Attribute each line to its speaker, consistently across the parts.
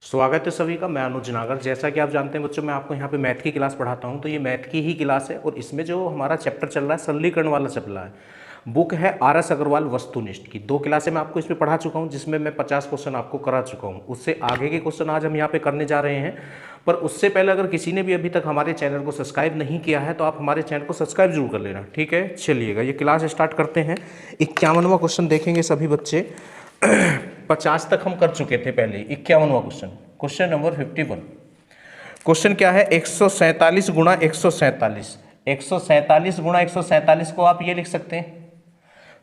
Speaker 1: स्वागत है सभी का। मैं अनुज नागर। जैसा कि आप जानते हैं बच्चों, मैं आपको यहाँ पे मैथ की क्लास पढ़ाता हूँ। तो ये मैथ की ही क्लास है और इसमें जो हमारा चैप्टर चल रहा है सरलीकरण वाला चल रहा है। बुक है आर.एस. अग्रवाल वस्तुनिष्ठ की। 2 क्लासें मैं आपको इसमें पढ़ा चुका हूँ जिसमें मैं 50 क्वेश्चन आपको करा चुका हूँ। उससे आगे के क्वेश्चन आज हम यहाँ पे करने जा रहे हैं। पर उससे पहले अगर किसी ने भी अभी तक हमारे चैनल को सब्सक्राइब नहीं किया है तो आप हमारे चैनल को सब्सक्राइब जरूर कर लेना, ठीक है। चलिएगा ये क्लास स्टार्ट करते हैं। 51वां क्वेश्चन देखेंगे सभी बच्चे। 50 तक हम कर चुके थे पहले। 51वां क्वेश्चन, क्वेश्चन नंबर 51। क्वेश्चन क्या है? 147 गुणा 147। 147 गुणा 147 को आप ये लिख सकते हैं।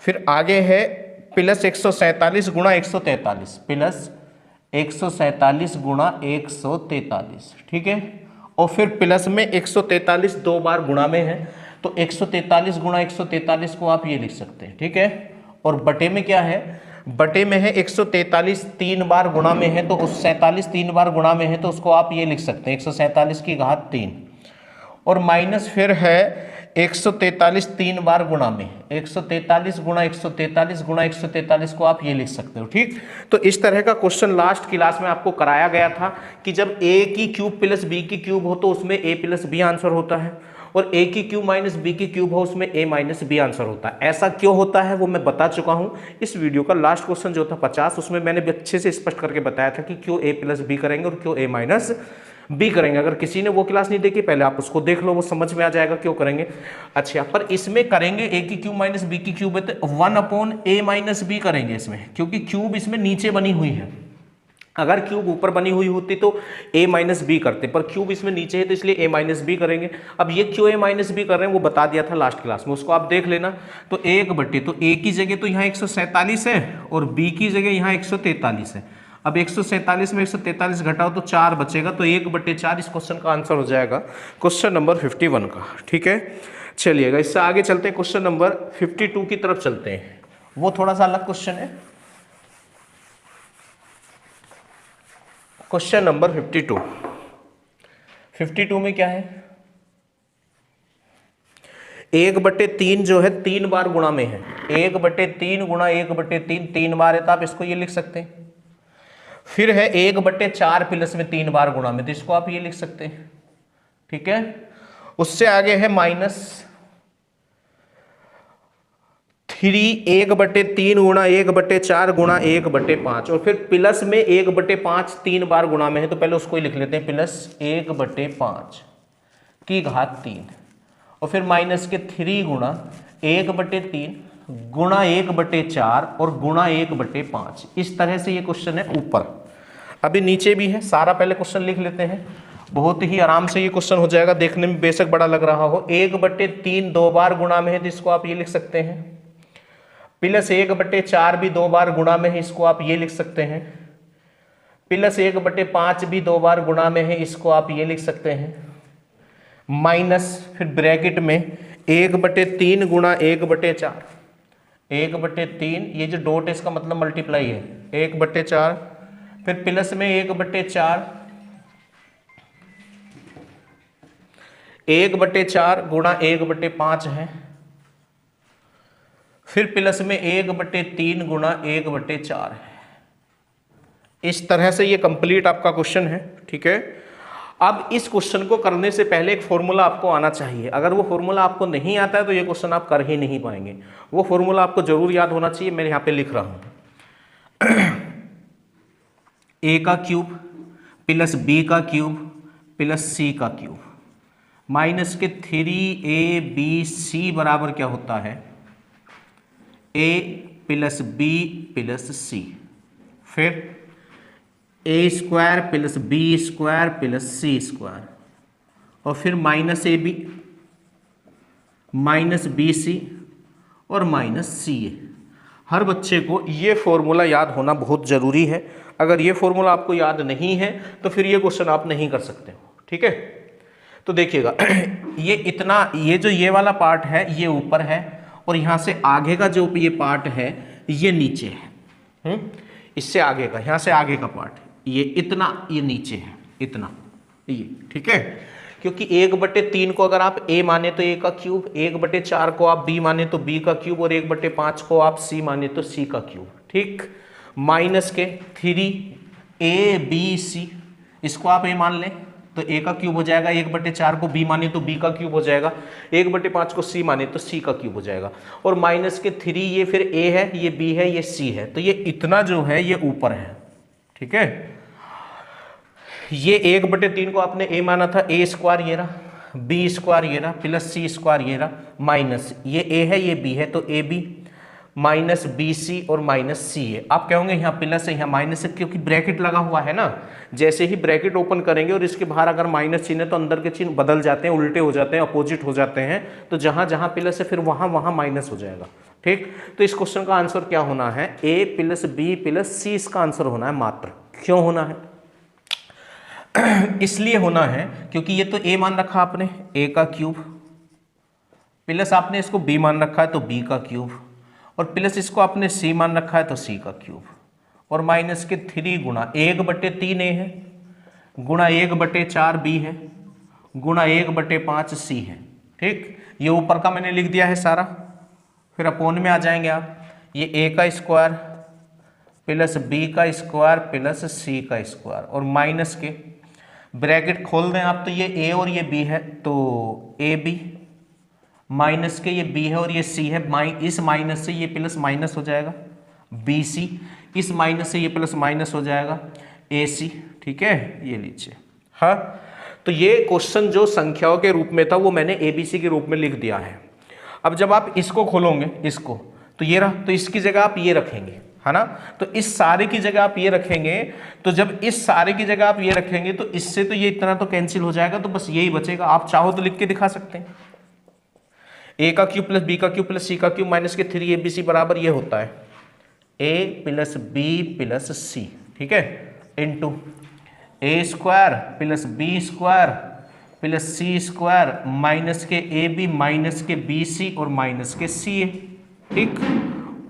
Speaker 1: फिर आगे है प्लस 147 गुणा 143, प्लस 147 गुणा 143, ठीक है। और फिर प्लस में 143 2 बार गुणा में है तो 143 गुणा 143 को आप ये लिख सकते हैं, ठीक है। और बटे में क्या है? बटे में है 143 3 बार गुणा में है तो उस 47 3 बार गुणा में है तो उसको आप ये लिख सकते हैं 147 की घात 3। और माइनस फिर है 143 3 बार गुणा में, 143 गुणा 143 गुणा 143 को आप ये लिख सकते हो, ठीक। तो इस तरह का क्वेश्चन लास्ट क्लास में आपको कराया गया था कि जब a की क्यूब प्लस b की क्यूब हो तो उसमें a प्लस b आंसर होता है, और a की क्यूब माइनस b की क्यूब हो उसमें a माइनस b आंसर होता है। ऐसा क्यों होता है वो मैं बता चुका हूं। इस वीडियो का लास्ट क्वेश्चन जो था 50, उसमें मैंने भी अच्छे से स्पष्ट करके बताया था कि क्यों a प्लस b करेंगे और क्यों a माइनस b करेंगे। अगर किसी ने वो क्लास नहीं देखी पहले आप उसको देख लो, वो समझ में आ जाएगा क्यों करेंगे। अच्छा, पर इसमें करेंगे a की क्यूब माइनस b की क्यूब है तो 1/a माइनस b करेंगे इसमें, क्योंकि क्यूब इसमें नीचे बनी हुई है। अगर क्यूब ऊपर बनी हुई होती तो a माइनस बी करते, पर क्यूब इसमें नीचे है तो इसलिए a माइनस बी करेंगे। अब ये क्यों a माइनस बी कर रहे हैं वो बता दिया था लास्ट क्लास में, उसको आप देख लेना। तो 1/, तो a की जगह तो यहाँ 147 है और b की जगह यहाँ 143 है। अब 147 में 143 घटाओ तो 4 बचेगा, तो 1/4 इस क्वेश्चन का आंसर हो जाएगा, क्वेश्चन नंबर 51 का, ठीक है। चलिएगा इससे आगे चलते हैं, क्वेश्चन नंबर 52 की तरफ चलते हैं। वो थोड़ा सा अलग क्वेश्चन है। Question number 52। 52 में क्या है? 1/3 जो है 3 बार गुणा में है। 1/3 गुणा 1/3 3 बार है तो आप इसको ये लिख सकते हैं। फिर है 1/4 प्लस में 3 बार गुणा में तो इसको आप ये लिख सकते हैं, ठीक है। उससे आगे है माइनस 3 1/3 गुणा 1/4 गुणा 1/5, और फिर प्लस में 1/5 3 बार गुणा में है तो पहले उसको ही लिख लेते हैं, प्लस 1/5 की घात 3, और फिर माइनस के 3 गुणा 1/3 गुणा 1/4 और गुणा 1/5। इस तरह से ये क्वेश्चन है ऊपर। अभी नीचे भी है, सारा पहले क्वेश्चन लिख लेते हैं, बहुत ही आराम से ये क्वेश्चन हो जाएगा। देखने में बेशक बड़ा लग रहा हो, 1/3 2 बार गुणा में है तो इसको आप ये लिख सकते हैं, प्लस 1/4 भी 2 बार गुणा में है इसको आप ये लिख सकते हैं, प्लस 1/5 भी 2 बार गुणा में है इसको आप ये लिख सकते हैं, माइनस फिर ब्रैकेट में 1/3 गुणा 1/4, 1/3 ये जो डॉट है इसका मतलब मल्टीप्लाई है, 1/4 फिर प्लस में 1/4 गुणा 1/5 है, फिर प्लस में 1/3 गुणा 1/4 है। इस तरह से ये कंप्लीट आपका क्वेश्चन है, ठीक है। अब इस क्वेश्चन को करने से पहले एक फॉर्मूला आपको आना चाहिए। अगर वो फॉर्मूला आपको नहीं आता है तो ये क्वेश्चन आप कर ही नहीं पाएंगे। वो फॉर्मूला आपको जरूर याद होना चाहिए। मैं यहाँ पे लिख रहा हूँ a का क्यूब प्लस b का क्यूब प्लस c का क्यूब माइनस के 3abc बराबर क्या होता है? a plus b plus c, फिर a² plus b² plus c², और फिर माइनस ab माइनस bc और माइनस ca। हर बच्चे को ये फॉर्मूला याद होना बहुत ज़रूरी है। अगर ये फॉर्मूला आपको याद नहीं है तो फिर ये क्वेश्चन आप नहीं कर सकते हो, ठीक है। तो देखिएगा ये इतना, ये जो ये वाला पार्ट है ये ऊपर है और यहाँ से आगे का जो ये पार्ट है ये नीचे है। इससे आगे का, यहाँ से आगे का पार्ट ये इतना, ये नीचे है इतना, ये, ठीक है। क्योंकि 1/3 को अगर आप a माने तो a का क्यूब, 1/4 को आप b माने तो b का क्यूब, और 1/5 को आप c माने तो c का क्यूब, ठीक। माइनस के 3 ए बी सी, इसको आप ए मान लें तो ए का क्यूब हो जाएगा, 1/4 को बी माने तो बी का क्यूब हो जाएगा, 1/5 को सी माने तो सी का क्यूब हो जाएगा, और -3 ये फिर ए है, ये बी है, ये सी है, तो ये इतना जो है ये ऊपर है। ठीक है, ये 1/3 को आपने ए माना था, ए स्क्वायर ये रहा, बी स्क्वायर ये रहा, प्लस सी स्क्वायर ये रहा, माइनस ये ए है ये बी है, तो A B minus B C और माइनस सी है। आप कहोगे यहाँ प्लस है यहाँ माइनस है, क्योंकि ब्रैकेट लगा हुआ है ना, जैसे ही ब्रैकेट ओपन करेंगे और इसके बाहर अगर माइनस चिन्ह है तो अंदर के चिन्ह बदल जाते हैं, उल्टे हो जाते हैं, अपोजिट हो जाते हैं, तो जहाँ जहाँ प्लस है फिर वहाँ वहाँ माइनस हो जाएगा। ठीक, तो इस क्वेश्चन का आंसर क्या होना है, ए प्लस बी प्लस सी इसका आंसर होना है मात्र। क्यों होना है? इसलिए होना है क्योंकि ये तो ए मान रखा आपने, ए का क्यूब, प्लस आपने इसको बी मान रखा है तो बी का क्यूब, और प्लस इसको आपने सी मान रखा है तो सी का क्यूब, और -3 गुणा 1/3 ए है, गुणा 1/4 बी है, गुणा 1/5 सी है। ठीक, ये ऊपर का मैंने लिख दिया है सारा, फिर अपोन में आ जाएंगे आप, ये ए का स्क्वायर प्लस बी का स्क्वायर प्लस सी का स्क्वायर, और माइनस के ब्रैकेट खोल दें आप तो ये ए और ये बी है तो ए बी, माइनस के ये बी है और ये सी है, इस माइनस से ये प्लस माइनस हो जाएगा बी सी, इस माइनस से ये प्लस माइनस हो जाएगा ए सी। ठीक है, ये लीजिए। हाँ, तो ये क्वेश्चन जो संख्याओं के रूप में था वो मैंने ए बी सी के रूप में लिख दिया है। अब जब आप इसको खोलोगे इसको, तो ये रहा, तो इसकी जगह आप ये रखेंगे, है ना, तो इस सारे की जगह आप ये रखेंगे, तो जब इस सारे की जगह आप ये रखेंगे तो इससे तो ये इतना तो कैंसिल हो जाएगा, तो बस यही बचेगा। आप चाहो तो लिख के दिखा सकते हैं, ए का क्यूब प्लस बी का क्यूब प्लस सी का क्यूब -3 ए बी सी बराबर ये होता है A plus B plus C. ठीक है, into A square plus B square plus C square minus के ए बी माइनस के बी सी और माइनस के सी ए। ठीक,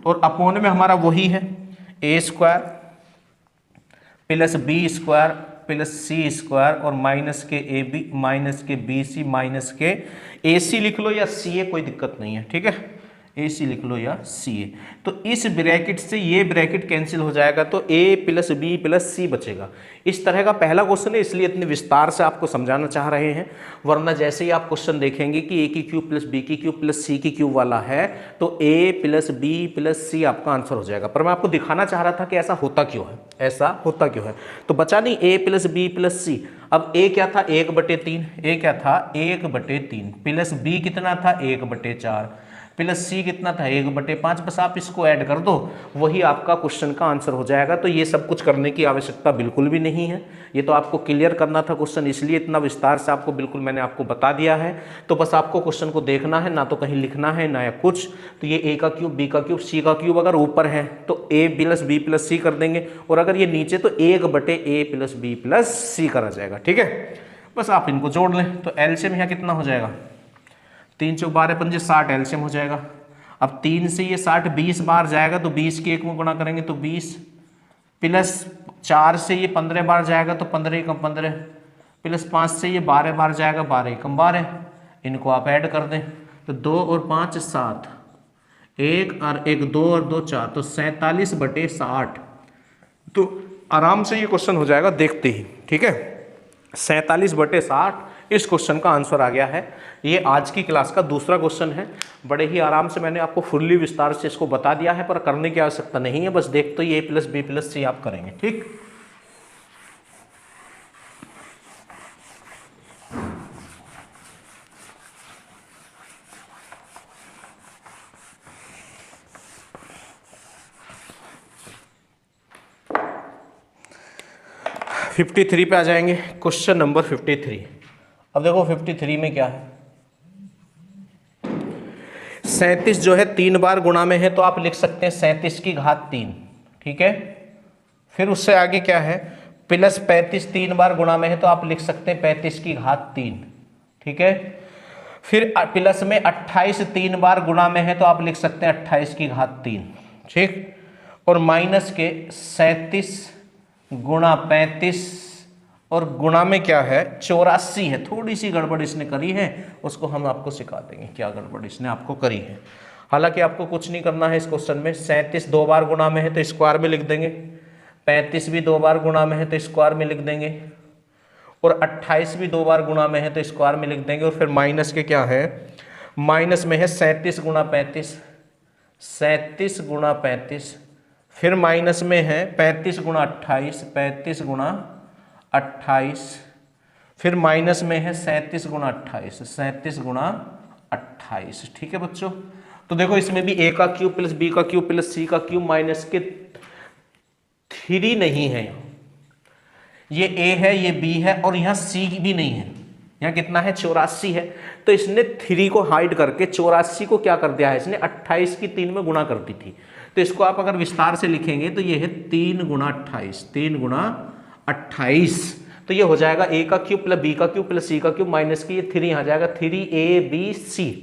Speaker 1: और अपोन में हमारा वही है, A square plus B square plus C square और माइनस के ए बी माइनस के बी सी माइनस के ए सी लिख लो या सी ए, कोई दिक्कत नहीं है। ठीक है, ए सी लिख लो या सी ए, तो इस ब्रैकेट से ये ब्रैकेट कैंसिल हो जाएगा तो ए प्लस बी प्लस सी बचेगा। इस तरह का पहला क्वेश्चन है, इसलिए इतने विस्तार से आपको समझाना चाह रहे हैं, वरना जैसे ही आप क्वेश्चन देखेंगे कि ए की क्यूब प्लस बी की क्यूब प्लस सी की क्यूब वाला है तो ए प्लस बी प्लस सी आपका आंसर हो जाएगा। पर मैं आपको दिखाना चाह रहा था कि ऐसा होता क्यों है, ऐसा होता क्यों है। तो बचा नहीं ए प्लस बी प्लस सी, अब ए क्या था 1/3, ए क्या था 1/3 प्लस बी कितना था 1/4 प्लस सी कितना था 1/5, बस आप इसको ऐड कर दो, वही आपका क्वेश्चन का आंसर हो जाएगा। तो ये सब कुछ करने की आवश्यकता बिल्कुल भी नहीं है, ये तो आपको क्लियर करना था क्वेश्चन, इसलिए इतना विस्तार से आपको बिल्कुल मैंने आपको बता दिया है। तो बस आपको क्वेश्चन को देखना है, ना तो कहीं लिखना है ना या कुछ। तो ये ए का क्यूब बी का क्यूब सी का क्यूब अगर ऊपर है तो ए प्लस बी प्लस सी कर देंगे, और अगर ये नीचे तो 1/a प्लस बी प्लस सी करा जाएगा। ठीक है, बस आप इनको जोड़ लें तो एलसीएम यहाँ कितना हो जाएगा 3 चौक 12 पंजे 60 एलसीएम हो जाएगा। अब 3 से ये 60 20 बार जाएगा तो 20 के 1 में गुणा करेंगे तो 20, प्लस 4 से ये 15 बार जाएगा तो 15 एकम 15, प्लस 5 से ये 12 बार जाएगा 12 एकम 12, इनको आप ऐड कर दें तो 2 और 5 7, 1 और 1 2 और 2 4, तो 47/60। तो आराम से ये क्वेश्चन हो जाएगा देखते ही। ठीक है, 47/60 इस क्वेश्चन का आंसर आ गया है। ये आज की क्लास का दूसरा क्वेश्चन है, बड़े ही आराम से मैंने आपको फुल्ली विस्तार से इसको बता दिया है, पर करने की आवश्यकता नहीं है, बस देख तो ये ए प्लस बी प्लस सी आप करेंगे। ठीक, फिर 53 पे आ जाएंगे, क्वेश्चन नंबर 53। अब देखो 53 में क्या है, 37 जो है 3 बार गुणा में है तो आप लिख सकते हैं 37 की घात 3। ठीक है, फिर उससे आगे क्या है, प्लस 35 3 बार गुणा में है तो आप लिख सकते हैं 35 की घात 3। ठीक है, फिर प्लस में 28 3 बार गुणा में है तो आप लिख सकते हैं 28 की घात 3। ठीक, और माइनस के 37 गुणा 35 और गुणा में क्या है 84 है। थोड़ी सी गड़बड़ इसने करी है, उसको हम आपको सिखा देंगे क्या गड़बड़ इसने आपको करी है। हालांकि आपको कुछ नहीं करना है इस क्वेश्चन में। 37 2 बार गुणा में है तो स्क्वायर में लिख देंगे, 35 भी 2 बार गुणा में है तो स्क्वायर में लिख देंगे, और 28 भी 2 बार गुणा में है तो स्क्वायर में लिख देंगे। और फिर माइनस के क्या है, माइनस में है 37 गुणा 35, 37 गुणा 35, फिर माइनस में है 35 गुणा 28, 35 गुणा 28, फिर माइनस में है 37 गुणा 28, 37 गुणा 28। ठीक है बच्चों, तो देखो इसमें भी a का क्यूब प्लस b का क्यूब प्लस c का क्यूब माइनस के 3 नहीं है, ये a है, ये b है, और यहाँ c भी नहीं है। यहाँ कितना है, 84 है। तो इसने 3 को हाइड करके 84 को क्या कर दिया है, इसने 28 की 3 में गुणा कर दी थी। तो इसको आप अगर विस्तार से लिखेंगे तो ये है 3 गुणा 28, 3 गुणा 28। तो ये हो जाएगा a का क्यूब प्लस b का क्यूब प्लस c का क्यूब माइनस की ये 3 आ जाएगा, 3abc।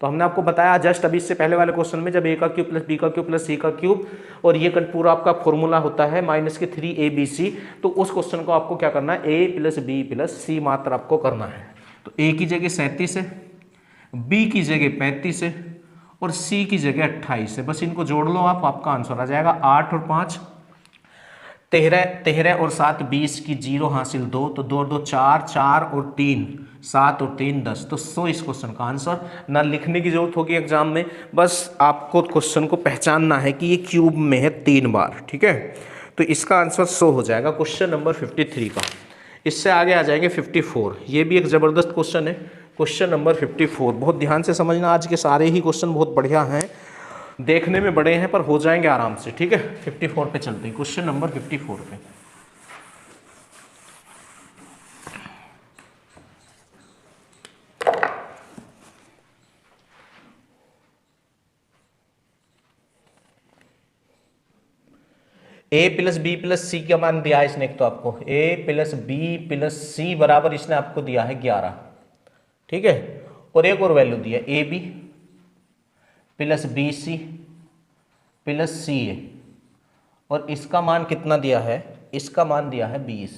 Speaker 1: तो हमने आपको बताया जस्ट अभी इससे पहले वाले क्वेश्चन में, जब a का क्यूब प्लस b का क्यूब प्लस c का क्यूब और ये पूरा आपका फॉर्मूला होता है माइनस के 3abc, तो उस क्वेश्चन को आपको क्या करना है, a plus b plus c मात्र आपको करना है। तो a की जगह 37 है, b की जगह 35 है, और c की जगह 28 है। बस इनको जोड़ लो आप, आपका आंसर आ जाएगा 8 और 5 13, 13 और 7 20 की 0 हासिल 2, तो 2 2 4, 4 और 3 7 और 3 10। तो 100 इस क्वेश्चन का आंसर। ना लिखने की जरूरत होगी एग्जाम में, बस आपको क्वेश्चन को पहचानना है कि ये क्यूब में है 3 बार। ठीक है, तो इसका आंसर 100 हो जाएगा क्वेश्चन नंबर 53 का। इससे आगे आ जाएंगे 54। ये भी एक ज़बरदस्त क्वेश्चन है, क्वेश्चन नंबर 54। बहुत ध्यान से समझना, आज के सारे ही क्वेश्चन बहुत बढ़िया हैं, देखने में बड़े हैं पर हो जाएंगे आराम से। ठीक है, 54 पे चलते हैं, क्वेश्चन नंबर 54 पे। a plus B plus C का मान दिया है इसने, एक तो आपको a प्लस बी प्लस सी बराबर इसने आपको दिया है 11। ठीक है, और एक और वैल्यू दिया A B plus B C plus C A, और इसका मान कितना दिया है, इसका मान दिया है 20।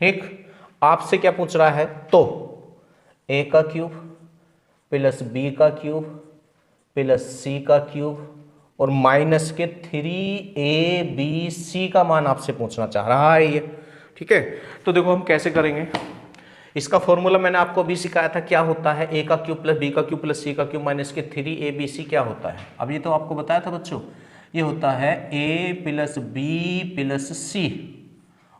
Speaker 1: ठीक, आपसे क्या पूछ रहा है, तो a का क्यूब प्लस b का क्यूब प्लस c का क्यूब और माइनस के 3abc का मान आपसे पूछना चाह रहा है ये। ठीक है, तो देखो हम कैसे करेंगे, इसका फॉर्मूला मैंने आपको अभी सिखाया था, क्या होता है, a का क्यूब प्लस b का क्यूब प्लस c का क्यूब माइनस के 3abc क्या होता है। अब ये तो आपको बताया था बच्चों, ये होता है a plus B plus C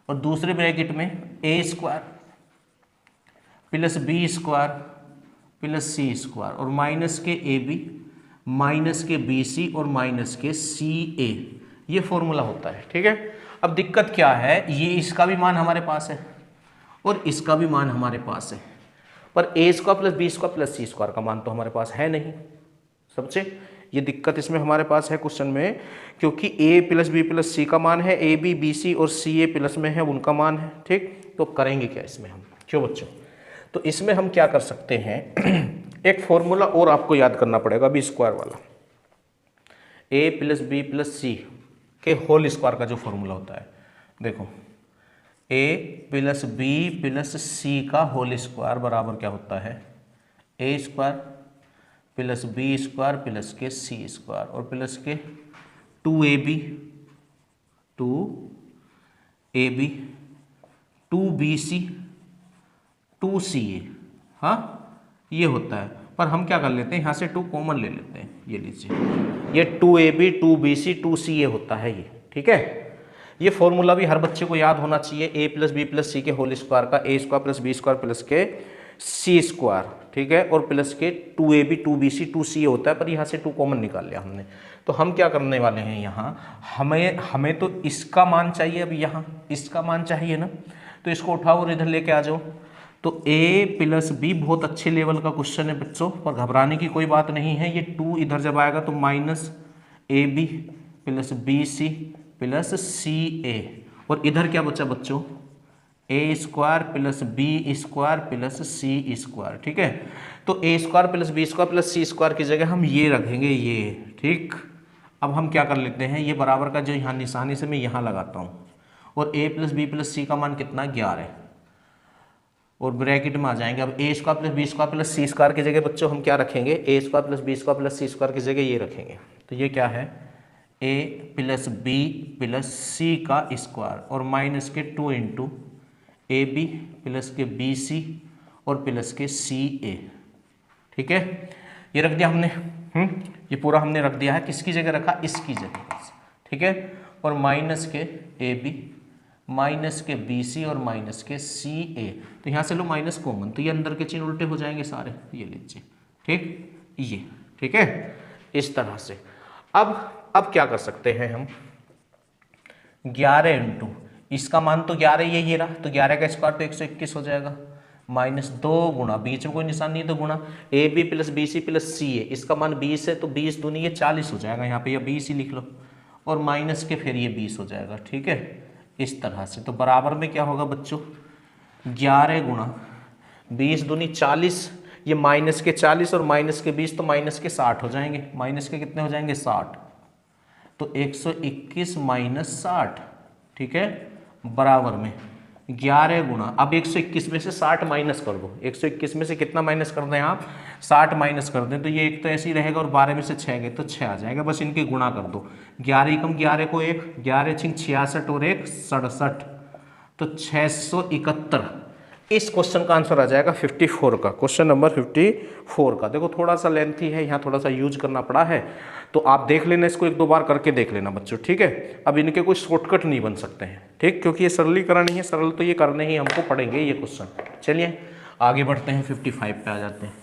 Speaker 1: और दूसरे ब्रैकेट में a square plus B square plus C square और माइनस के ए बी माइनस के बी सी और माइनस के सी ए, ये फॉर्मूला होता है। ठीक है, अब दिक्कत क्या है, ये इसका भी मान हमारे पास है और इसका भी मान हमारे पास है, पर A square plus B square plus C square का मान तो हमारे पास है नहीं। सबसे ये दिक्कत इसमें हमारे पास है क्वेश्चन में, क्योंकि a plus B plus C का मान है, ए बी बी सी और सी ए प्लस में है उनका मान है। ठीक, तो करेंगे क्या इसमें हम, क्यों बच्चों, तो इसमें हम क्या कर सकते हैं एक फॉर्मूला और आपको याद करना पड़ेगा, बी स्क्वायर वाला, a plus B plus C के होल स्क्वायर का जो फॉर्मूला होता है। देखो a plus B plus C का होल स्क्वायर बराबर क्या होता है, a square plus B square plus के सी स्क्वायर और प्लस के 2ab 2bc 2ca, हाँ ये होता है। पर हम क्या कर लेते हैं, यहाँ से 2 कॉमन ले लेते हैं, ये लीजिए, ये 2ab 2bc 2ca होता है ये। ठीक है, ये फॉर्मूला भी हर बच्चे को याद होना चाहिए, a plus B plus C के होल स्क्वायर का a square plus B square plus के सी स्क्वायर। ठीक है, और प्लस के 2ab 2bc 2ca होता है, पर यहाँ से 2 कॉमन निकाल लिया हमने। तो हम क्या करने वाले हैं, यहाँ हमें तो इसका मान चाहिए, अब यहाँ इसका मान चाहिए ना, तो इसको उठाओ और इधर लेके आ जाओ। तो a प्लस बी बहुत अच्छे लेवल का क्वेश्चन है बच्चों, पर घबराने की कोई बात नहीं है। ये 2 इधर जब आएगा तो minus A B plus B C plus C A, और इधर क्या बचा बच्चों, A square plus B square plus C square. ठीक है, तो A square plus B square plus C square की जगह हम ये रखेंगे ये। ठीक, अब हम क्या कर लेते हैं, ये बराबर का जो यहाँ निशानी से मैं यहाँ लगाता हूँ, और a plus B plus C का मान कितना 11 और ब्रैकेट में आ जाएंगे। अब a square plus B square plus C square की जगह बच्चों हम क्या रखेंगे, a square plus B square plus C square की जगह ये रखेंगे। तो ये क्या है, A plus B plus C का स्क्वायर और माइनस के 2 इंटू ए बी प्लस के बी सी और प्लस के सी ए। ठीक है, ये रख दिया हमने। ये पूरा हमने रख दिया है। किसकी जगह रखा? इसकी जगह। ठीक है, और माइनस के ए बी माइनस के बी सी और माइनस के सी ए। तो यहाँ से लो माइनस कॉमन, तो ये अंदर के चिन्ह उल्टे हो जाएंगे सारे, ये लीजिए। ठीक, ये ठीक है, इस तरह से। अब क्या कर सकते हैं हम? 11 इंटू इसका मान तो 11 ये रहा, तो 11 का स्क्वायर तो 121 हो जाएगा, माइनस 2 गुणा, बीच में कोई निशान नहीं है तो गुणा A B plus B C plus C A. इसका मान 20 है तो 20 दूनी ये 40 हो जाएगा यहाँ पे, या 20 ही लिख लो, और माइनस के फिर ये 20 हो जाएगा। ठीक है, इस तरह से। तो बराबर में क्या होगा बच्चों? 11 गुणा 20 दूनी 40, ये माइनस के 40 और माइनस के 20 तो माइनस के 60 हो जाएंगे। माइनस के कितने हो जाएंगे? 60। तो 121 माइनस 60। ठीक है, बराबर में 11 गुणा, अब 121 में से 60 माइनस कर दो। 121 में से कितना माइनस कर दें आप? 60 माइनस कर दें, तो ये एक तो ऐसे ही रहेगा और 12 में से 6 गए तो 6 आ जाएगा। बस इनके गुणा कर दो। 11 कम 11 को 1, 11 छिंग 66 और 1 67, तो 671। इस क्वेश्चन का आंसर आ जाएगा 54 का, क्वेश्चन नंबर 54 का। देखो थोड़ा सा लेंथी है, यहाँ थोड़ा सा यूज करना पड़ा है, तो आप देख लेना, इसको 1-2 बार करके देख लेना बच्चों। ठीक है, अब इनके कोई शॉर्टकट नहीं बन सकते हैं। ठीक, क्योंकि ये सरलीकरण ही है, सरल तो ये करने ही हमको पड़ेंगे ये क्वेश्चन। चलिए आगे बढ़ते हैं, 55 पे आ जाते हैं।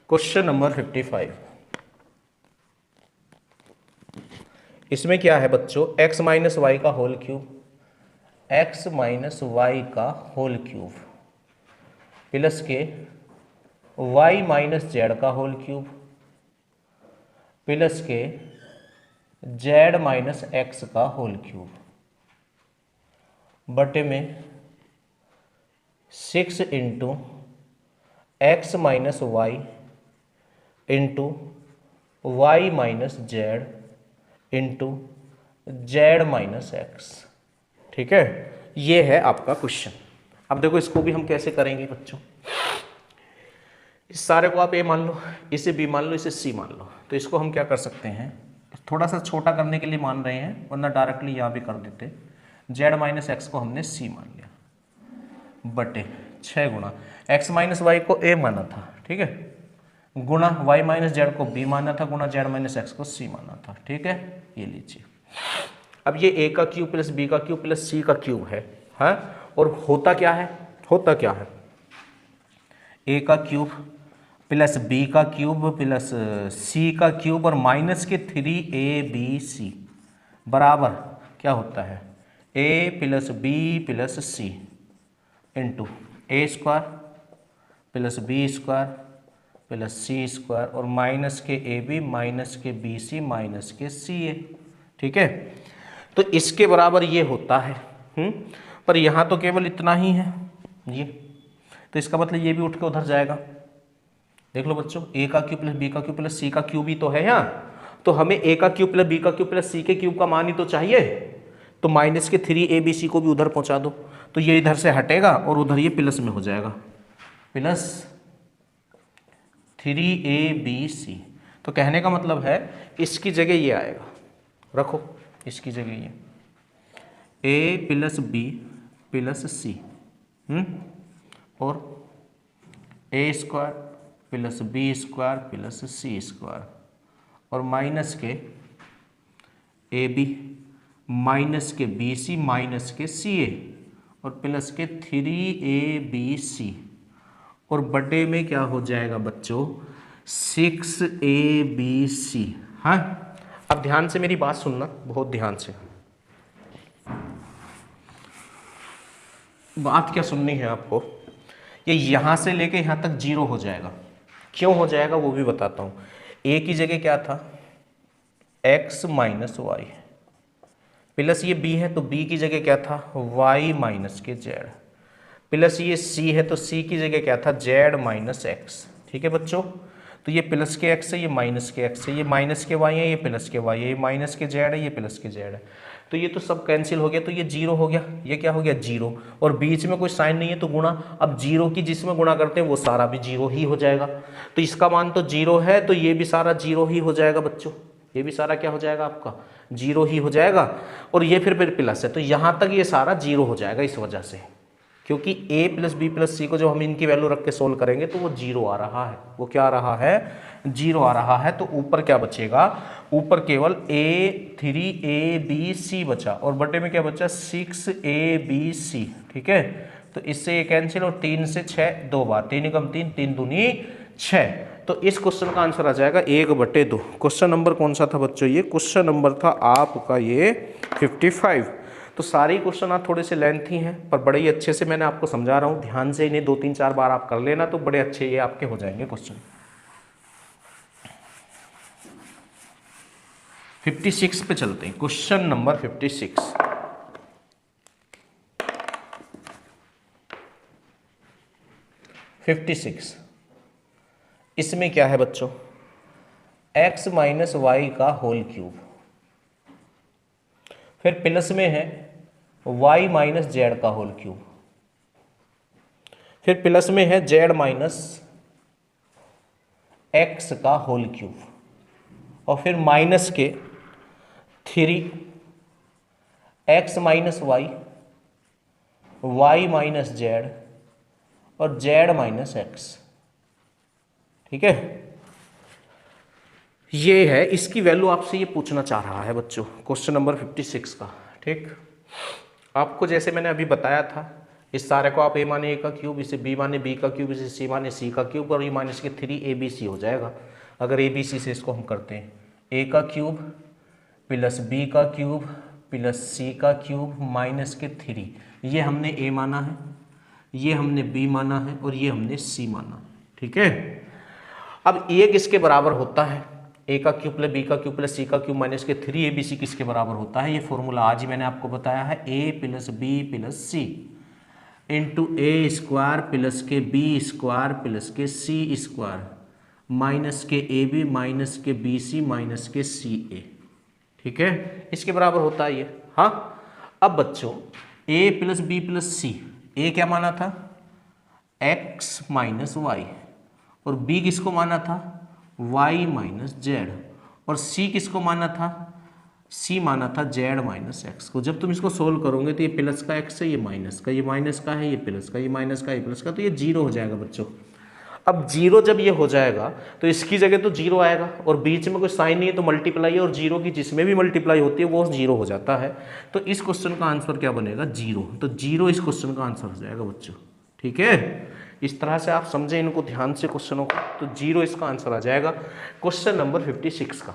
Speaker 1: Question number 55। इसमें क्या है बच्चों? x माइनस वाई का whole cube, x minus Y का होल क्यूब प्लस के y माइनस जेड का होल क्यूब प्लस के z माइनस एक्स का होल क्यूब बटे में 6 into X minus Y into Y minus Z into Z minus X. ठीक है, ये है आपका क्वेश्चन। अब देखो इसको भी हम कैसे करेंगे बच्चों? इस सारे को आप ए मान लो, इसे बी मान लो, इसे सी मान लो। तो इसको हम क्या कर सकते हैं? थोड़ा सा छोटा करने के लिए मान रहे हैं, वरना डायरेक्टली यहाँ भी कर देते। जेड माइनस एक्स को हमने सी मान लिया बटे 6 गुणा एक्स माइनस वाई को ए माना था, ठीक है, गुणा वाई माइनस जेड को बी माना था, गुणा जेड माइनस एक्स को सी माना था। ठीक है, ये लीजिए। अब ये ए का क्यूब प्लस बी का क्यूब प्लस सी का क्यूब है, और होता क्या है? होता क्या है? ए का क्यूब प्लस बी का क्यूब प्लस सी का क्यूब और माइनस के 3ab बराबर क्या होता है? A plus B plus C into A square plus B square plus C square और माइनस के ए बी माइनस के बी सी माइनस के सी ए। ठीक है, तो इसके बराबर ये होता है। पर यहाँ तो केवल इतना ही है ये, तो इसका मतलब ये भी उठ के उधर जाएगा। देख लो बच्चों, ए का क्यूब प्लस बी का क्यूब प्लस सी का क्यूब ही तो है यहाँ, तो हमें ए का क्यूब प्लस बी का क्यूब प्लस सी के क्यूब का मान ही तो चाहिए। तो माइनस के 3ab को भी उधर पहुँचा दो, तो ये इधर से हटेगा और उधर ये प्लस में हो जाएगा, प्लस 3abc। तो कहने का मतलब है इसकी जगह ये आएगा, रखो इसकी जगह ये a plus B plus C और A square plus B square plus C square और माइनस के ए बी माइनस के बी सी माइनस के सी ए और प्लस के 3abc और बटे में क्या हो जाएगा बच्चों? 6abc। हाँ, अब ध्यान से मेरी बात सुनना, बहुत ध्यान से। बात क्या सुननी है आपको? ये यहाँ से लेके यहाँ तक 0 हो जाएगा। क्यों हो जाएगा वो भी बताता हूँ। a की जगह क्या था? x माइनस वाई प्लस ये b है तो b की जगह क्या था? y माइनस के z प्लस ये c है तो c की जगह क्या था? z minus X. ठीक है बच्चों, तो ये प्लस के एक्स है, ये माइनस के एक्स है, ये माइनस के वाई है, ये प्लस के वाई है, ये माइनस के जेड है, ये प्लस के जेड है। तो ये तो सब कैंसिल हो गया, तो ये जीरो हो गया, ये क्या हो गया जीरो, और बीच में कोई साइन नहीं है तो गुणा। अब जीरो की जिसमें गुणा करते हैं वो सारा भी जीरो ही हो जाएगा, तो इसका मान तो जीरो है, तो ये भी सारा जीरो ही हो जाएगा बच्चों, ये भी सारा क्या हो जाएगा आपका जीरो ही हो जाएगा। और ये फिर प्लस है, तो यहाँ तक ये सारा जीरो हो जाएगा इस वजह से, क्योंकि a प्लस बी प्लस सी को जब हम इनकी वैल्यू रख के सोल्व करेंगे तो वो जीरो आ रहा है, वो क्या आ रहा है जीरो आ रहा है। तो ऊपर क्या बचेगा, ऊपर केवल a3ab बचा, और बटे में क्या बचा 6abc, ठीक है। तो इससे ये कैंसिल, और 3 से 6 दो बार, 3 कम 3, 3 दूनी 6। तो इस क्वेश्चन का आंसर आ जाएगा 1/2। क्वेश्चन नंबर कौन सा था बच्चों, ये क्वेश्चन नंबर था आपका ये 55। तो सारे क्वेश्चन आप थोड़े से लेंथी हैं, पर बड़े ही अच्छे से मैंने आपको समझा रहा हूँ, ध्यान से इन्हें 2-3-4 बार आप कर लेना तो बड़े अच्छे ये आपके हो जाएंगे क्वेश्चन। 56 पे चलते हैं, क्वेश्चन नंबर 56। इसमें क्या है बच्चों, x माइनस वाई का होल क्यूब, फिर प्लस में है y माइनस जेड का होल क्यूब, फिर प्लस में है z माइनस एक्स का होल क्यूब, और फिर माइनस के 3x minus Y, y minus Z और z माइनस एक्स, ठीक है। ये है, इसकी वैल्यू आपसे ये पूछना चाह रहा है बच्चों, क्वेश्चन नंबर 56 का, ठीक। आपको जैसे मैंने अभी बताया था, इस सारे को आप a माने a का क्यूब, इसे b माने b का क्यूब, इसे c माने c का क्यूब, और ये माइनस के 3abc हो जाएगा। अगर abc से इसको हम करते हैं, a का क्यूब प्लस b का क्यूब प्लस c का क्यूब माइनस के 3, ये हमने a माना है, ये हमने b माना है, और ये हमने c माना है, ठीक है। अब a किसके बराबर होता है, a का क्यूब प्लस b का क्यूब प्लस c का क्यूब माइनस के 3abc किसके बराबर होता है, ये फॉर्मूला आज ही मैंने आपको बताया है, a plus b plus c into A square plus के बी स्क्वायर प्लस के सी स्क्वायर माइनस के ए बी माइनस के बी सी माइनस के सी ए, ठीक है, इसके बराबर होता है ये। हाँ, अब बच्चों a plus B plus C, ए क्या माना था x माइनस वाई, और b किसको माना था y माइनस जेड, और c किसको माना था c माना था z माइनस एक्स को। जब तुम इसको सोल्व करोगे तो ये प्लस का x है, ये माइनस का, ये माइनस का है, ये प्लस का, ये माइनस का, ये प्लस का, तो ये जीरो हो जाएगा बच्चों। अब जीरो जब ये हो जाएगा तो इसकी जगह तो जीरो आएगा, और बीच में कोई साइन नहीं है तो मल्टीप्लाई है, और जीरो की जिसमें भी मल्टीप्लाई होती है वो जीरो हो जाता है। तो इस क्वेश्चन का आंसर क्या बनेगा जीरो, तो जीरो इस क्वेश्चन का आंसर हो जाएगा बच्चों, ठीक है। इस तरह से आप समझें इनको ध्यान से क्वेश्चनों को, तो जीरो इसका आंसर आ जाएगा क्वेश्चन नंबर 56 का।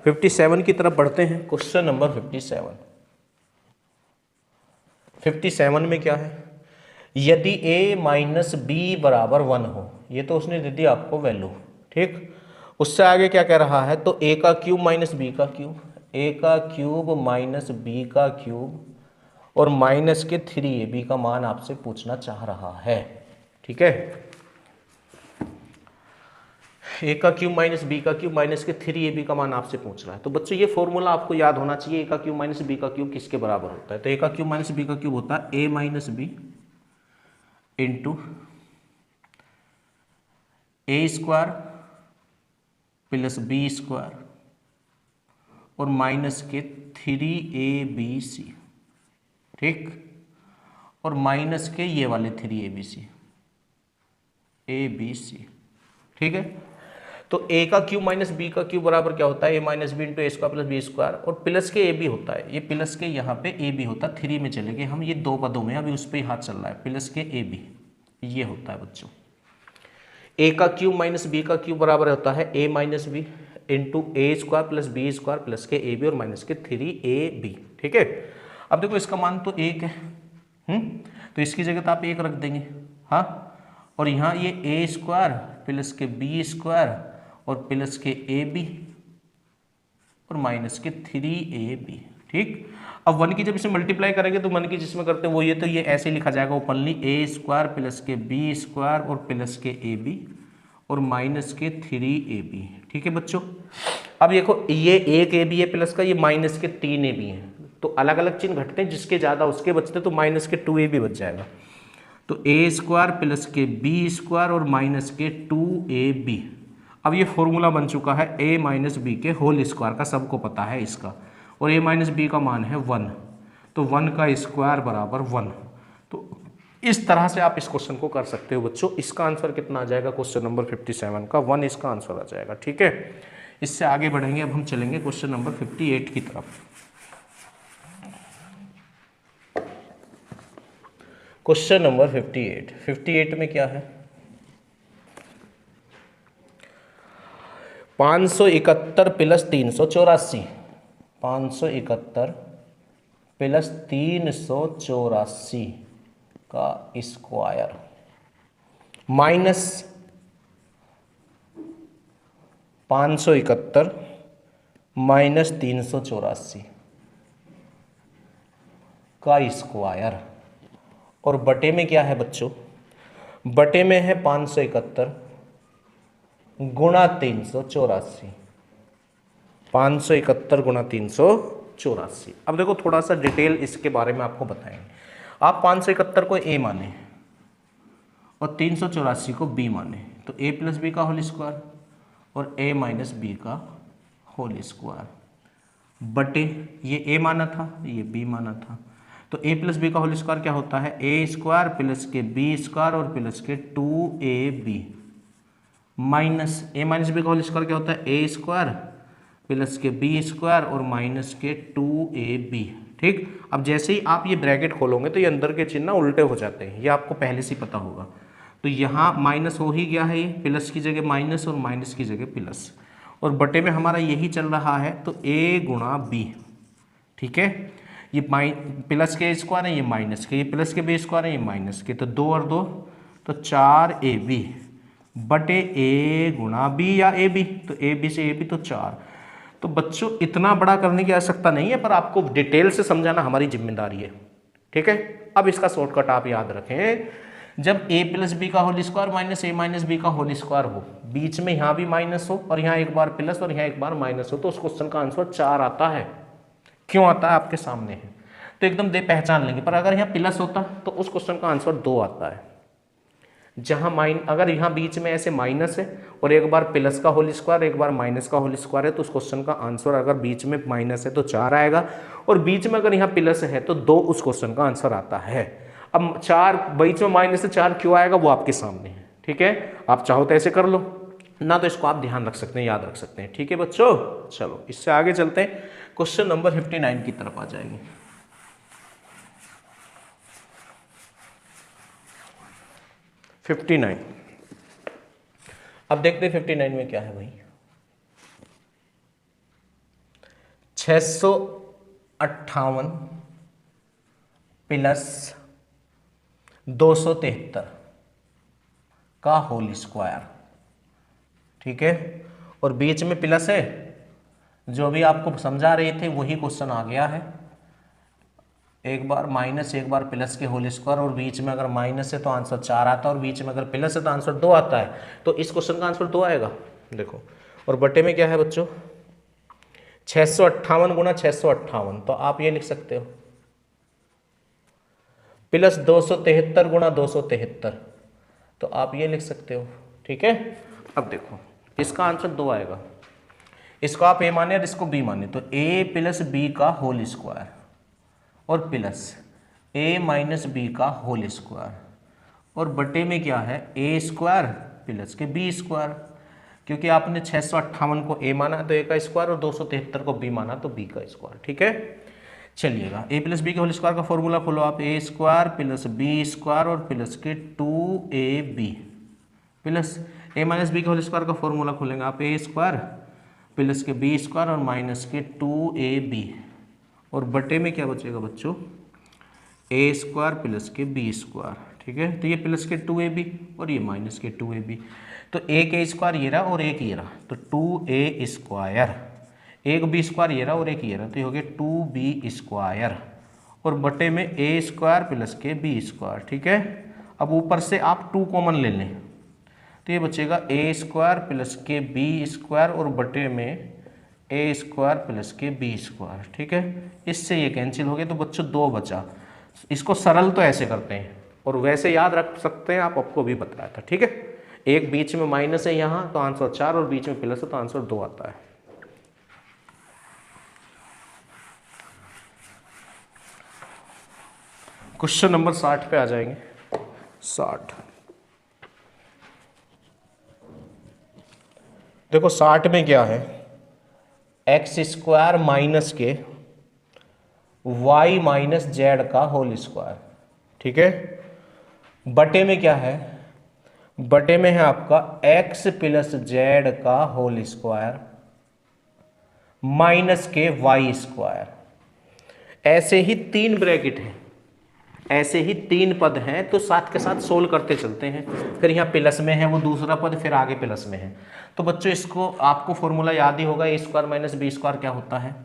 Speaker 1: फिफ्टी 57 की तरफ बढ़ते हैं, क्वेश्चन नंबर 57 में क्या है, यदि a माइनस बी बराबर 1 हो, ये तो उसने दे दी आपको वैल्यू, ठीक। उससे आगे क्या कह रहा है, तो a का क्यूब माइनस बी का क्यूब, a का क्यूब माइनस बी का क्यूब और माइनस के 3ab का मान आपसे पूछना चाह रहा है, ठीक है। a का क्यूब माइनस बी का क्यूब माइनस के 3ab का मान आपसे पूछ रहा है। तो बच्चों ये फॉर्मूला आपको याद होना चाहिए, a का क्यूब माइनस बी का क्यूब किसके बराबर होता है, तो a का क्यूब माइनस बी का क्यूब होता है a minus B into A square plus B square और माइनस के 3abc, ठीक, और माइनस के ये वाले 3abc, ठीक है। तो a का क्यूब माइनस बी का क्यूब बराबर क्या होता है, a minus B into A square plus B square, और प्लस के a b होता है, ये प्लस के यहाँ पे a b होता है, 3 में चले गए हम, ये दो पदों में अभी उस पर ही हाथ चल रहा है, प्लस के a b, ये होता है बच्चों। a का क्यूब माइनस बी का क्यूब बराबर होता है a minus B into A square plus B square plus के a b और माइनस के 3ab, ठीक है। अब देखो इसका मान तो 1 है, तो इसकी जगह तो आप 1 रख देंगे, हाँ, और यहाँ ये ए स्क्वायर प्लस के बी स्क्वायर और प्लस के ए बी और माइनस के 3ab, ठीक। अब 1 की जब इसे मल्टीप्लाई करेंगे तो 1 की जिसमें करते हैं वो ये, तो ये ऐसे लिखा जाएगा ओपनली ए स्क्वायर प्लस के बी स्क्वायर और प्लस के ए बी और माइनस के 3ab। ठीक है बच्चों। अब देखो ये एक ए बी है प्लस का, ये माइनस के 3ab है, तो अलग अलग चिन्ह घटते हैं, जिसके ज़्यादा उसके बचते, तो माइनस के 2ab बच जाएगा। तो ए स्क्वायर प्लस के बी स्क्वायर और माइनस के 2ab। अब ये फॉर्मूला बन चुका है a माइनस बी के होल स्क्वायर का, सबको पता है इसका, और a माइनस बी का मान है 1, तो 1 का स्क्वायर बराबर 1। तो इस तरह से आप इस क्वेश्चन को कर सकते हो बच्चों। इसका आंसर कितना आ जाएगा क्वेश्चन नंबर 57 का 1 इसका आंसर आ जाएगा। ठीक है, इससे आगे बढ़ेंगे, अब हम चलेंगे क्वेश्चन नंबर 58 की तरफ। क्वेश्चन नंबर 58 में क्या है, 571 प्लस 384, 571 प्लस 384 का स्क्वायर माइनस 571 माइनस 384 का स्क्वायर, और बटे में क्या है बच्चों, बटे में है 571 गुणा 384, 571 गुणा 384। अब देखो थोड़ा सा डिटेल इसके बारे में आपको बताएंगे। आप 571 को a माने और 384 को b माने, तो a प्लस बी का होल स्क्वायर और a माइनस बी का होल स्क्वायर बटे, ये a माना था, ये b माना था, तो a प्लस बी का होल स्क्वायर क्या होता है, a स्क्वायर प्लस के b स्क्वायर और प्लस के 2ab minus a minus B का होल स्क्वायर क्या होता है, a स्क्वायर प्लस के b स्क्वायर और माइनस के 2ab। ठीक। अब जैसे ही आप ये ब्रैकेट खोलोगे तो ये अंदर के चिन्ह उल्टे हो जाते हैं, ये आपको पहले से पता होगा। तो यहाँ माइनस हो ही गया है, ये प्लस की जगह माइनस और माइनस की जगह प्लस, और बटे में हमारा यही चल रहा है, तो a गुणा b। ठीक है, ये प्लस के स्क्वायर है, ये माइनस के, ये प्लस के b स्क्वायर है, ये माइनस के, तो 2 और 2 तो 4ab बटे a गुणा b या ab, तो ab से ab तो 4। तो बच्चों इतना बड़ा करने की आवश्यकता नहीं है, पर आपको डिटेल से समझाना हमारी जिम्मेदारी है। ठीक है, अब इसका शॉर्टकट आप याद रखें, जब a प्लस बी का whole square minus a minus B का होल स्क्वायर हो, बीच में यहाँ भी माइनस हो और यहाँ एक बार प्लस और यहाँ एक बार माइनस हो, तो उस क्वेश्चन का आंसर 4 आता है। क्यों आता है आपके सामने है, तो एकदम दे पहचान लेंगे। पर अगर यहाँ प्लस होता तो उस क्वेश्चन का आंसर 2 आता है। जहाँ अगर यहाँ बीच में ऐसे माइनस है और एक बार प्लस का होल स्क्वायर एक बार माइनस का होल स्क्वायर है, तो उस क्वेश्चन का आंसर अगर बीच में माइनस है तो 4 आएगा, और बीच में अगर यहाँ प्लस है तो 2 उस क्वेश्चन का आंसर आता है। अब 4 बीच में माइनस से 4 क्यों आएगा वो आपके सामने है। ठीक है, आप चाहो तो ऐसे कर लो ना, तो इसको आप ध्यान रख सकते हैं, याद रख सकते हैं। ठीक है बच्चों, चलो इससे आगे चलते हैं, क्वेश्चन नंबर 59 की तरफ आ जाएंगे। 59, अब देखते हैं 59 में क्या है भाई, 658 प्लस 273 का होल स्क्वायर। ठीक है, और बीच में प्लस है, जो भी आपको समझा रहे थे वही क्वेश्चन आ गया है, एक बार माइनस एक बार प्लस के होल स्क्वायर, और बीच में अगर माइनस है तो आंसर 4 आता है, और बीच में अगर प्लस है तो आंसर 2 आता है, तो इस क्वेश्चन का आंसर 2 आएगा। देखो, और बटे में क्या है बच्चों, 658 गुणा 658, तो आप ये लिख सकते हो प्लस 273 गुणा 273, तो आप ये लिख सकते हो। ठीक है, अब देखो इसका आंसर 2 आएगा, इसको आप ए माने और इसको बी माने, तो a प्लस बी का होल स्क्वायर और प्लस a माइनस बी का होल स्क्वायर, और बटे में क्या है, a स्क्वायर प्लस के b स्क्वायर, क्योंकि आपने 658 को a माना तो a का स्क्वायर और 273 को b माना तो b का स्क्वायर। ठीक है, चलिएगा a प्लस बी के होल स्क्वायर का फॉर्मूला खोलो आप, a square plus B square और प्लस के 2ab plus a minus B के होल स्क्वायर का फॉर्मूला खोलेंगे आप, a स्क्वायर प्लस के b स्क्वायर और माइनस के 2ab, और बटे में क्या बचेगा बच्चों, a स्क्वायर प्लस के b स्क्वायर। ठीक है, तो ये प्लस के 2ab और ये माइनस के 2ab, तो a के स्क्वायर ये रहा और एक ये रहा, तो 2a स्क्वायर एक बी स्क्वायर ये रहा और एक ये रहा, तो ये हो गया 2b² और बटे में a² प्लस के b²। ठीक है, अब ऊपर से आप 2 कॉमन ले लें तो ये बचेगा a² प्लस के b² और बटे में a² प्लस के b²। ठीक है, इससे ये कैंसिल हो गया तो बच्चों 2 बचा। इसको सरल तो ऐसे करते हैं और वैसे याद रख सकते हैं आप, आपको भी बताया था। ठीक है, एक बीच में माइनस है यहाँ तो आंसर 4 और बीच में प्लस है तो आंसर 2 आता है। क्वेश्चन नंबर 60 पे आ जाएंगे। 60 देखो 60 में क्या है, x² माइनस के y माइनस जेड का होल स्क्वायर। ठीक है, बटे में क्या है, बटे में है आपका x प्लस जेड का होल स्क्वायर माइनस के y²। ऐसे ही 3 ब्रैकेट हैं, ऐसे ही 3 पद हैं, तो साथ के साथ सोल्व करते चलते हैं। फिर यहाँ प्लस में है वो दूसरा पद, फिर आगे प्लस में है। तो बच्चों इसको आपको फॉर्मूला याद ही होगा, a² माइनस b² क्या होता है,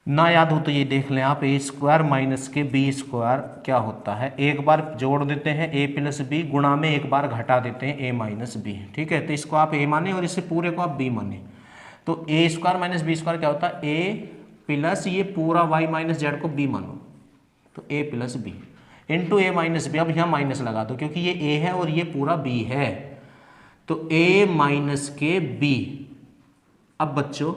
Speaker 1: ना याद हो तो ये देख लें आप, a² माइनस के b² क्या होता है। एक बार जोड़ देते हैं a प्लस बी, गुणा में एक बार घटा देते हैं a माइनस बी। ठीक है, तो इसको आप a माने और इसे पूरे को आप b माने, तो a² माइनस b² क्या होता है, a प्लस ये पूरा y माइनस जेड को b मानो तो a plus B into a minus B. अब यहाँ माइनस लगा दो क्योंकि ये a है और ये पूरा b है, तो a माइनस के b। अब बच्चों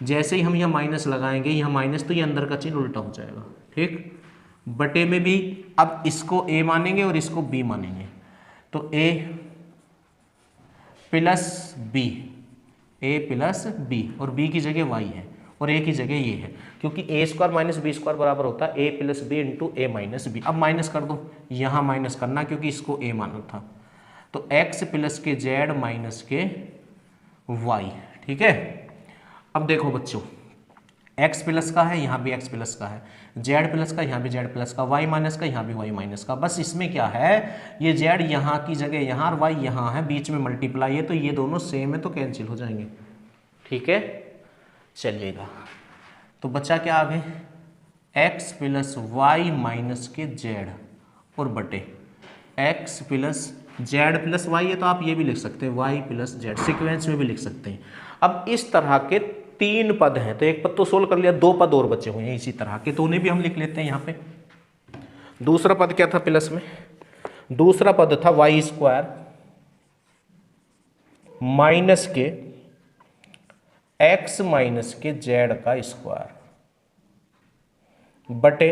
Speaker 1: जैसे ही हम यहाँ माइनस लगाएंगे, यहाँ माइनस तो ये अंदर का चिन्ह उल्टा हो जाएगा। ठीक, बटे में भी अब इसको a मानेंगे और इसको b मानेंगे, तो a plus B, a plus b और b की जगह y है और a की जगह ये है, क्योंकि a² माइनस b² बराबर होता है a plus B into a minus B. अब माइनस कर दो, यहाँ माइनस करना क्योंकि इसको a माना था, तो x प्लस के z माइनस के y। ठीक है, अब देखो बच्चों x प्लस का है, यहाँ भी x प्लस का है, z प्लस का, यहाँ भी z प्लस का, y माइनस का, यहाँ भी y माइनस का। बस इसमें क्या है, ये z यहाँ की जगह यहाँ और y यहाँ है, बीच में मल्टीप्लाई है, तो ये दोनों सेम है तो कैंसिल हो जाएंगे। ठीक है, चलिएगा, तो बचा क्या आगे, x प्लस वाई माइनस के z और बटे x plus z plus Y है, तो आप ये भी लिख सकते हैं y प्लस z, सिक्वेंस में भी लिख सकते हैं। अब इस तरह के 3 पद हैं, तो एक पद तो सोल्व कर लिया, 2 पद और बचे हुए हैं इसी तरह के, तो उन्हें भी हम लिख लेते हैं यहाँ पे। दूसरा पद क्या था प्लस में, दूसरा पद था y² माइनस के x माइनस के z का स्क्वायर बटे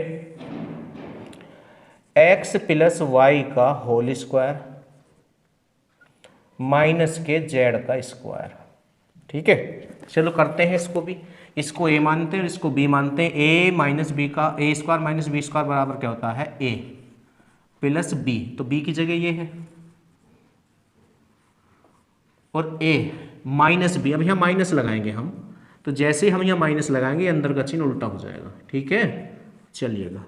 Speaker 1: x प्लस वाई का होल स्क्वायर माइनस के z का स्क्वायर। ठीक है, चलो करते हैं इसको भी, इसको a मानते हैं और इसको b मानते हैं। a माइनस बी का a² माइनस b² बराबर क्या होता है, a प्लस b, तो b की जगह ये है और a माइनस बी। अब यहाँ माइनस लगाएंगे हम, तो जैसे हम यहाँ माइनस लगाएंगे अंदर का चिन्ह उल्टा हो जाएगा। ठीक है, चलिएगा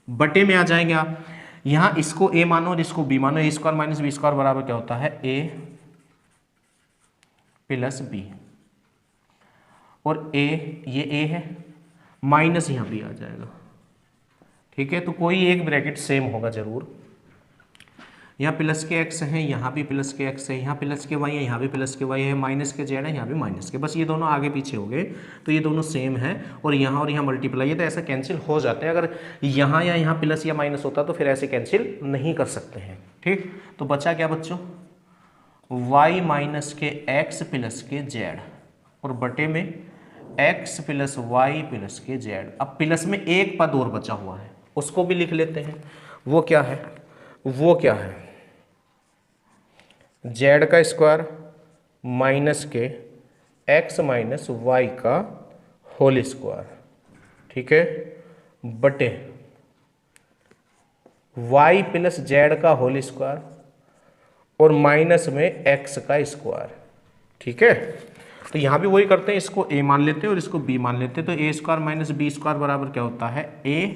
Speaker 1: बटे में आ जाएंगे आप, यहाँ इसको a मानो और इसको b मानो, a² माइनस b² बराबर क्या होता है, a प्लस b और a ये a है, माइनस यहाँ भी आ जाएगा। ठीक है, तो कोई एक ब्रैकेट सेम होगा जरूर, यहाँ प्लस के x है, यहाँ भी प्लस के x है, यहाँ प्लस के y है, यहाँ भी प्लस के y है, माइनस के z है, यहाँ भी माइनस के, बस ये दोनों आगे पीछे हो गए, तो ये दोनों सेम है और यहाँ मल्टीप्लाई है, तो ऐसा कैंसिल हो जाते हैं। अगर यहाँ या यहाँ प्लस या माइनस होता तो फिर ऐसे कैंसिल नहीं कर सकते हैं। ठीक, तो बचा क्या बच्चों, y माइनस के x प्लस के z और बटे में x प्लस वाई प्लस के z। अब प्लस में एक पद और बचा हुआ है, उसको भी लिख लेते हैं। वो क्या है, वो क्या है, z का स्क्वायर माइनस के x माइनस वाई का होल स्क्वायर। ठीक है, बटे y प्लस z का होल स्क्वायर और माइनस में x का स्क्वायर। ठीक है, तो यहाँ भी वही करते हैं, इसको a मान लेते हैं और इसको b मान लेते हैं, तो a² माइनस b² बराबर क्या होता है, a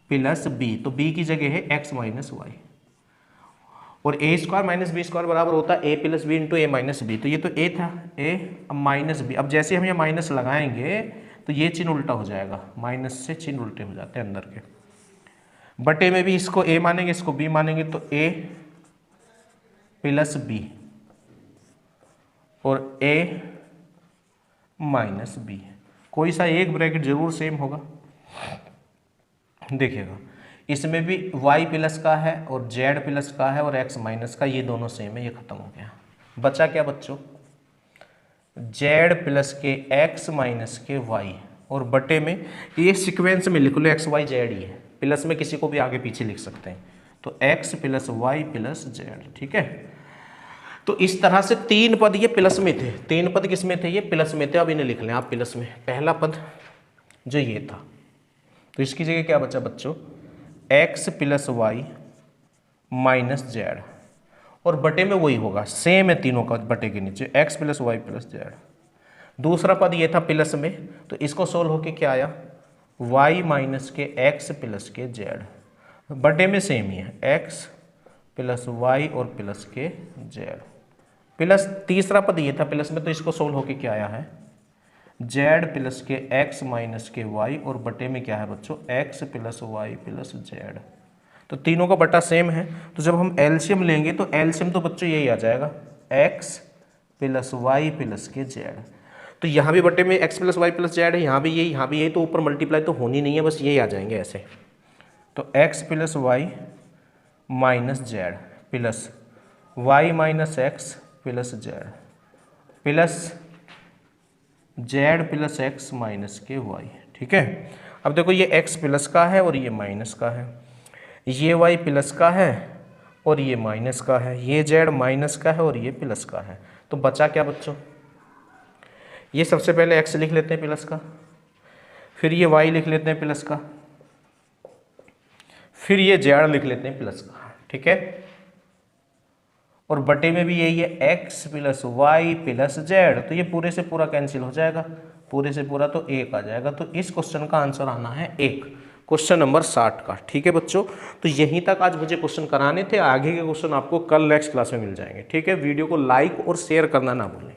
Speaker 1: प्लस b, तो b की जगह है x माइनस वाई और A square minus B square बराबर होता है A plus B into A minus B. तो ये तो ए था, ए अब माइनस बी। अब जैसे हम ये माइनस लगाएंगे तो ये चिन्ह उल्टा हो जाएगा, माइनस से चिन्ह उल्टे हो जाते हैं अंदर के। बटे में भी इसको ए मानेंगे, इसको बी मानेंगे, तो ए प्लस बी और ए माइनस बी, कोई सा एक ब्रैकेट जरूर सेम होगा। देखिएगा इसमें भी y प्लस का है और z प्लस का है और x माइनस का, ये दोनों सेम है, ये खत्म हो गया। बचा क्या बच्चों, z प्लस के x माइनस के y, और बटे में ये सीक्वेंस में लिख लो x y z ही है, प्लस में किसी को भी आगे पीछे लिख सकते हैं, तो x plus Y plus z। ठीक है, तो इस तरह से तीन पद ये प्लस में थे, तीन पद किस में थे, ये प्लस में थे। अब इन्हें लिख लें आप प्लस में। पहला पद जो ये था, तो इसकी जगह क्या बचा बच्चों, x plus Y minus Z, और बटे में वही होगा, सेम है तीनों का, बटे के नीचे x plus Y plus Z. दूसरा पद ये था प्लस में, तो इसको सोल्व होके क्या आया, y माइनस के x प्लस के z, बटे में सेम ही है, x प्लस वाई और प्लस के z। प्लस तीसरा पद ये था प्लस में, तो इसको सोल्व होके क्या आया है, z प्लस के x माइनस के y, और बटे में क्या है बच्चों, x plus Y plus z। तो तीनों का बटा सेम है, तो जब हम एलसीएम लेंगे तो एलसीएम तो बच्चों यही आ जाएगा, x प्लस वाई प्लस के z। तो यहाँ भी बटे में x plus Y plus Z है, यहाँ भी यही, यहाँ भी यही, तो ऊपर मल्टीप्लाई तो होनी नहीं है, बस यही आ जाएंगे ऐसे। तो x plus Y minus Z plus Y minus X plus Z plus Z plus X minus के वाई। ठीक है, अब देखो ये x प्लस का है और ये माइनस का है, ये y प्लस का है और ये माइनस का है, ये z माइनस का है और ये प्लस का है। तो बचा क्या बच्चों, ये सबसे पहले x लिख लेते हैं प्लस का, फिर ये y लिख लेते हैं प्लस का, फिर ये z लिख लेते हैं प्लस का। ठीक है, और बटे में भी यही है, x plus Y plus Z, तो ये पूरे से पूरा कैंसिल हो जाएगा, पूरे से पूरा तो 1 आ जाएगा। तो इस क्वेश्चन का आंसर आना है 1, क्वेश्चन नंबर 60 का। ठीक है बच्चों, तो यहीं तक आज मुझे क्वेश्चन कराने थे, आगे के क्वेश्चन आपको कल नेक्स्ट क्लास में मिल जाएंगे। ठीक है, वीडियो को लाइक और शेयर करना ना भूलें।